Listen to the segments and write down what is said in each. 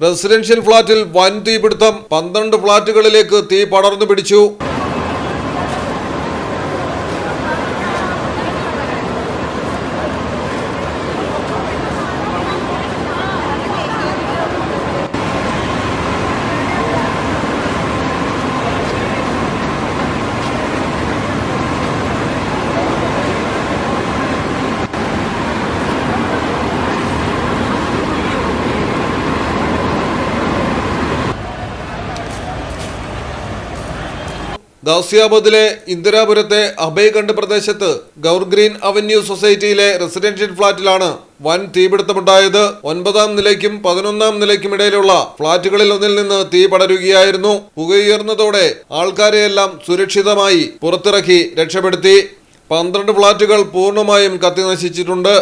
Residential ഫ്ളാറ്റിൽ വൻ തീപിടുത്തം. 12 ഫ്ളാറ്റുകളിലേക്ക് തീ പടർന്നു പിടിച്ചു. ഗാസിയാബാദിലെ ഇന്ദിരാപുരത്തെ അഭയ്ഖണ്ഡ് പ്രദേശത്ത് ഗൗർഗ്രീൻ അവന്യൂ സൊസൈറ്റിയിലെ റെസിഡൻഷ്യൽ ഫ്ളാറ്റിലാണ് വൻ തീപിടുത്തമുണ്ടായത്. 9-ാം നിലയ്ക്കും 11-ാം നിലയ്ക്കും ഇടയിലുള്ള ഫ്ളാറ്റുകളിൽ ഒന്നിൽ നിന്ന് തീ പടരുകയായിരുന്നു. പുകയുയർന്നതോടെ ആൾക്കാരെയെല്ലാം സുരക്ഷിതമായി പുറത്തിറക്കി രക്ഷപ്പെടുത്തി. 12 ഫ്ളാറ്റുകൾ പൂർണ്ണമായും കത്തിനശിച്ചിട്ടുണ്ട്.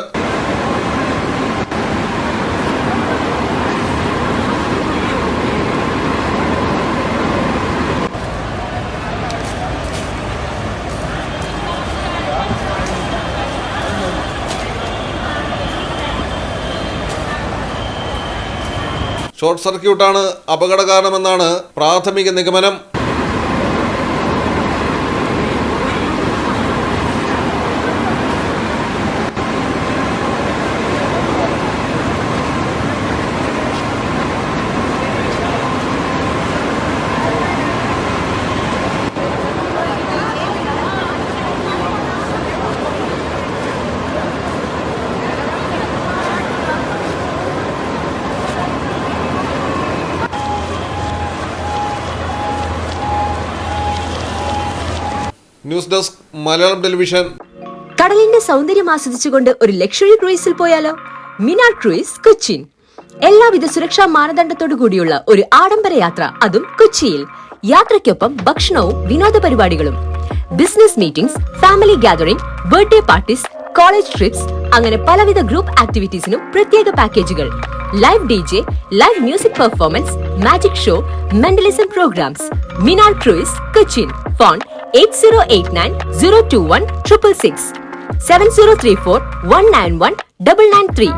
ഷോർട്ട് സർക്യൂട്ടാണ് അപകട കാരണമെന്നാണ് പ്രാഥമിക നിഗമനം. News desk Malayalam television. കടലിന്റെ സൗന്ദര്യം ആസ്വദിച്ചുകൊണ്ട് ഒരു ലക്ഷറി ക്രൂയിസിൽ പോയാലോ? മിനാർ ക്രൂയിസ് കൊച്ചിൻ. എല്ലാവിധ സുരക്ഷാ മാനദണ്ഡത്തോടു കൂടിയുള്ള ഒരു ആഡംബര യാത്ര, അതും കൊച്ചിയിൽ. യാത്രയ്ക്കൊപ്പം ഭക്ഷണവും വിനോദ പരിപാടികളും, business meetings, family gathering, birthday parties, college trips, അങ്ങനെ പലവിധ ഗ്രൂപ്പ് ആക്ടിവിറ്റീസിനും പ്രത്യേക പാക്കേജുകൾ. Live DJ, live music performance, magic show, mentalism programmes. Minar cruise Cochin. Phone 8089 021 666 7034 191 993.